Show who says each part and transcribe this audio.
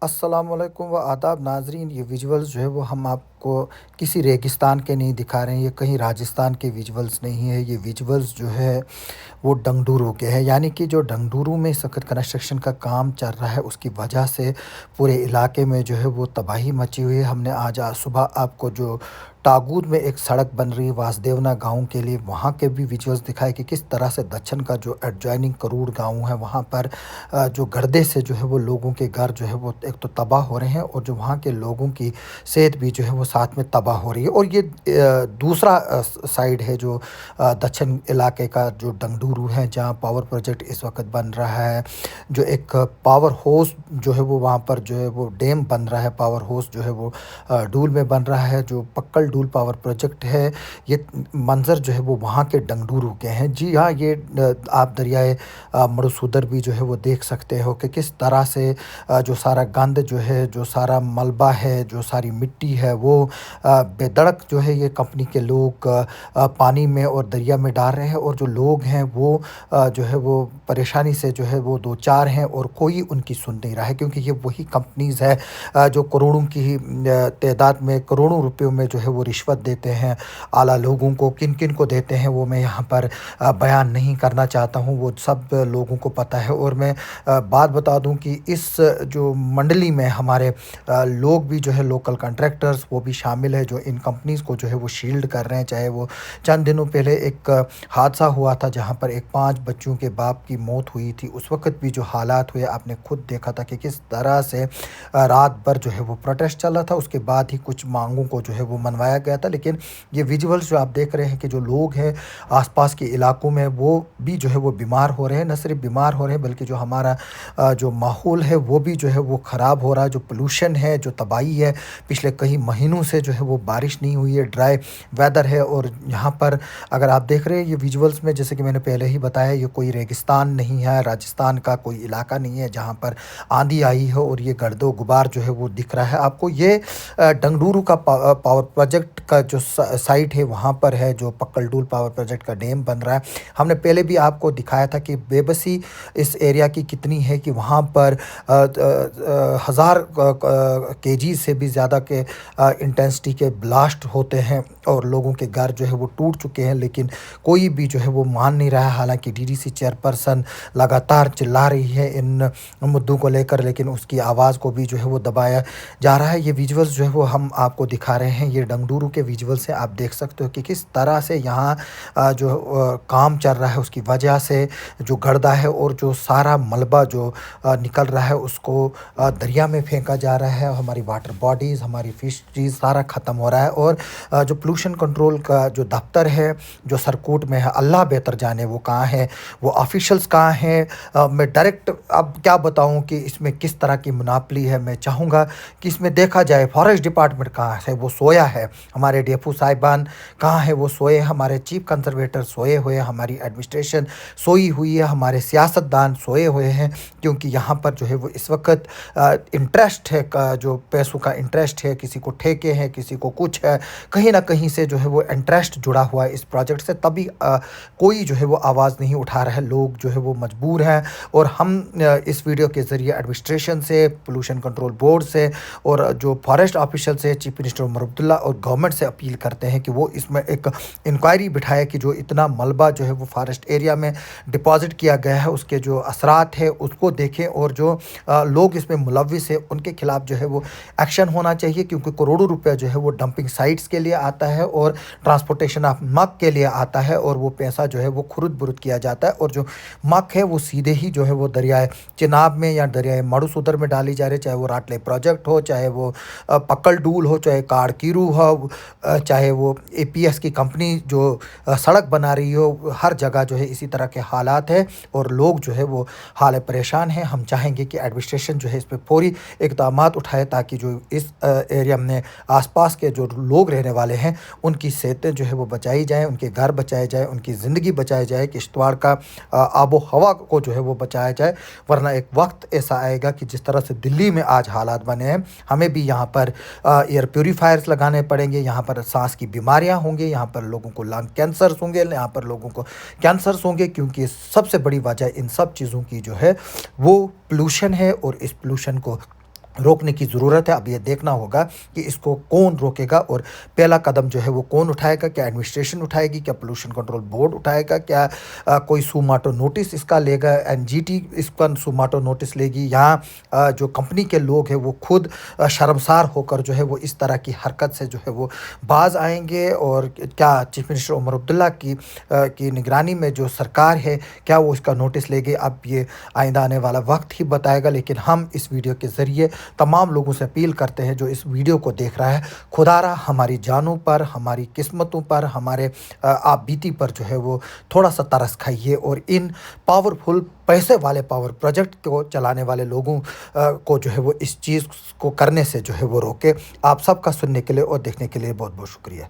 Speaker 1: अस्सलामुअलैकुम व आदाब नाज़रीन। ये विजुअल्स जो है वो हम आपको किसी रेगिस्तान के नहीं दिखा रहे हैं, ये कहीं राजस्थान के विजुअल्स नहीं है। ये विजुअल्स जो है वो डंगडूरू के हैं, यानी कि जो डंगडूरू में सख्त कंस्ट्रक्शन का काम चल रहा है उसकी वजह से पूरे इलाके में जो है वो तबाही मची हुई है। हमने आज सुबह आपको जो टागूर में एक सड़क बन रही है वासदेवना गाँव के लिए, वहाँ के भी विजुअल्स दिखाए कि किस तरह से दक्षिण का जो एडजॉइनिंग करूर गाँव है वहाँ पर जो गर्दे से जो है वो लोगों के घर जो है वो एक तो तबाह हो रहे हैं और जो वहाँ के लोगों की सेहत भी जो है वो साथ में तबाह हो रही है। और ये दूसरा साइड है जो दक्षिण इलाके का जो डंगडूरू है, जहाँ पावर प्रोजेक्ट इस वक्त बन रहा है। जो एक पावर हाउस जो है वो वहाँ पर जो है वो डैम बन रहा है, पावर हाउस जो है वो डूल में बन रहा है, जो पक्कल डूल पावर प्रोजेक्ट है। ये मंज़र जो है वो वहाँ के डंगडूरू के हैं। जी हाँ, ये आप दरियाए मरुसूदर भी जो है वो देख सकते हो कि किस तरह से जो सारा गंद जो है, जो सारा मलबा है, जो सारी मिट्टी है वो बेधड़क जो है ये कंपनी के लोग पानी में और दरिया में डाल रहे हैं। और जो लोग हैं वो जो है वो परेशानी से जो है वो दो चार हैं और कोई उनकी सुन नहीं रहा है, क्योंकि ये वही कंपनीज़ है जो करोड़ों की तादाद में, करोड़ों रुपयों में जो है वो रिश्वत देते हैं आला लोगों को। किन किन को देते हैं वो मैं यहाँ पर बयान नहीं करना चाहता हूँ, वो सब लोगों को पता है। और मैं बात बता दूं कि इस जो मंडली में हमारे लोग भी जो है लोकल कॉन्ट्रैक्टर्स वो भी शामिल है, जो इन कंपनीज़ को जो है वो शील्ड कर रहे हैं। चाहे वो चंद दिनों पहले एक हादसा हुआ था जहां पर एक 5 बच्चों के बाप की मौत हुई थी, उस वक्त भी जो हालात हुए आपने खुद देखा था कि किस तरह से रात भर जो है वो प्रोटेस्ट चल रहा था। उसके बाद ही कुछ मांगों को जो है वो मनवाया गया था। लेकिन ये विजुअल्स जो आप देख रहे हैं कि जो लोग हैं आसपास के इलाकों में वो भी जो है वो बीमार हो रहे हैं। न सिर्फ बीमार हो रहे हैं बल्कि जो हमारा जो माहौल है वो भी जो है वो ख़राब हो रहा है। जो पोल्यूशन है, जो तबाही है, पिछले कई महीनों से जो है वो बारिश नहीं हुई है, ड्राई वेदर है। और यहाँ पर अगर आप देख रहे हैं ये विजुअल्स में, जैसे कि मैंने पहले ही बताया, ये कोई रेगिस्तान नहीं है, राजस्थान का कोई इलाका नहीं है जहाँ पर आंधी आई हो और ये गर्दो गुबार जो है वो दिख रहा है आपको। ये डंगडूरू का पावर प्रोजेक्ट का जो साइट है वहाँ पर है, जो पक्कल डूल पावर प्रोजेक्ट का डैम बन रहा है। हमने पहले भी आपको दिखाया था कि बेबसी इस एरिया की कितनी है कि वहाँ पर हज़ार केजी से भी ज़्यादा के इंटेंसिटी के ब्लास्ट होते हैं और लोगों के घर जो है वो टूट चुके हैं। लेकिन कोई भी जो है वो मान नहीं रहा है। हालांकि डीडीसी चेयरपर्सन लगातार चिल्ला रही है इन मुद्दों को लेकर, लेकिन उसकी आवाज़ को भी जो है वो दबाया जा रहा है। ये विजुअल्स जो है वो हम आपको दिखा रहे हैं, ये डंगडूरू के विजुअल्स हैं। आप देख सकते हो कि किस तरह से यहाँ जो काम चल रहा है उसकी वजह से जो गर्दा है और जो सारा मलबा जो निकल रहा है उसको दरिया में फेंका जा रहा है। हमारी वाटर बॉडीज़, हमारी फिशरीज सारा ख़त्म हो रहा है। और जो पोल्यूशन कंट्रोल का जो दफ्तर है जो सरकूट में है, अल्लाह बेहतर जाने वो कहाँ है, वो ऑफिशियल्स कहाँ हैं। मैं डायरेक्ट अब क्या बताऊँ कि इसमें किस तरह की मुनापली है। मैं चाहूँगा कि इसमें देखा जाए फॉरेस्ट डिपार्टमेंट कहाँ है, वो सोया है। हमारे डेफू साहिबान कहाँ है, वो सोए। हमारे चीफ कंजर्वेटर सोए हुए, हमारी एडमिनिस्ट्रेशन सोई हुई है, हमारे सियासतदान सोए हुए हैं। क्योंकि यहाँ पर जो है वो इस वक्त इंटरेस्ट है का, जो पैसों का इंटरेस्ट है, किसी को ठेके हैं, किसी को कुछ है, कहीं ना कहीं से जो है वो इंटरेस्ट जुड़ा हुआ है इस प्रोजेक्ट से। तभी कोई जो है वो आवाज़ नहीं उठा रहा है। लोग जो है वो मजबूर हैं। और हम इस वीडियो के ज़रिए एडमिनिस्ट्रेशन से, पोल्यूशन कंट्रोल बोर्ड से और जो फॉरेस्ट ऑफिशियल से, चीफ मिनिस्टर उमर अब्दुल्ला और गवर्नमेंट से अपील करते हैं कि वो इसमें एक इंक्वायरी बिठाए कि जो इतना मलबा जो है वो फॉरेस्ट एरिया में डिपॉजिट किया गया है उसके जो असरात है उसको देखें। और जो लोग इसमें मुलविस है उनके खिलाफ जो है वो एक्शन होना चाहिए, क्योंकि करोड़ों रुपया जो है वो डंपिंग साइट्स के लिए आता है और ट्रांसपोर्टेशन ऑफ मक के लिए आता है। और वो पैसा जो है वो खुरुद बुरुद किया जाता है और जो मक है वो सीधे ही जो है वो दरियाए चिनाब में या दरियाए मरुसूदर में डाली जा रही है। चाहे वो राटले प्रोजेक्ट हो, चाहे वो पक्कल डूल हो, चाहे काड़कीरू हो, चाहे वो एपीएस की कंपनी जो सड़क बना रही हो, हर जगह जो है इसी तरह के हालात है और लोग जो है वो हाल परेशान हैं। हम चाहेंगे कि एडमिनिस्ट्रेशन जो है इस पर फौरी इक़दाम उठाए ताकि जो इस एरिया में आसपास के जो लोग रहने वाले हैं उनकी सेहतें जो है वो बचाई जाएँ, उनके घर बचाए जाए, उनकी ज़िंदगी बचाई जाए, किश्तवाड़ का आबो हवा को जो है वो बचाया जाए। वरना एक वक्त ऐसा आएगा कि जिस तरह से दिल्ली में आज हालात बने हैं, हमें भी यहाँ पर एयर प्योरीफायर्स लगाने पड़ेंगे, यहाँ पर सांस की बीमारियाँ होंगी, यहाँ पर लोगों को लंग कैंसर्स होंगे, यहाँ पर लोगों को कैंसर्स होंगे। क्योंकि सबसे बड़ी वजह इन सब चीज़ों की जो है वो पोल्यूशन है। और इस पोल्यूशन को रोकने की ज़रूरत है। अब ये देखना होगा कि इसको कौन रोकेगा और पहला कदम जो है वो कौन उठाएगा? क्या एडमिनिस्ट्रेशन उठाएगी? क्या पोल्यूशन कंट्रोल बोर्ड उठाएगा? क्या कोई सुमाटो नोटिस इसका लेगा? एनजीटी इसका सुमाटो नोटिस लेगी? यहाँ जो कंपनी के लोग हैं वो खुद शर्मसार होकर जो है वो इस तरह की हरकत से जो है वो बाज़ आएँगे? और क्या चीफ मिनिस्टर उमर अब्दुल्ला की निगरानी में जो सरकार है, क्या वो इसका नोटिस लेगी? अब ये आइंदा आने वाला वक्त ही बताएगा। लेकिन हम इस वीडियो के ज़रिए तमाम लोगों से अपील करते हैं जो इस वीडियो को देख रहा है, खुदारा हमारी जानों पर, हमारी किस्मतों पर, हमारे आप बीती पर जो है वो थोड़ा-सा तरस खाइए और इन पावरफुल पैसे वाले पावर प्रोजेक्ट को चलाने वाले लोगों को जो है वो इस चीज़ को करने से जो है वो रोके। आप सबका सुनने के लिए और देखने के लिए बहुत-बहुत शुक्रिया।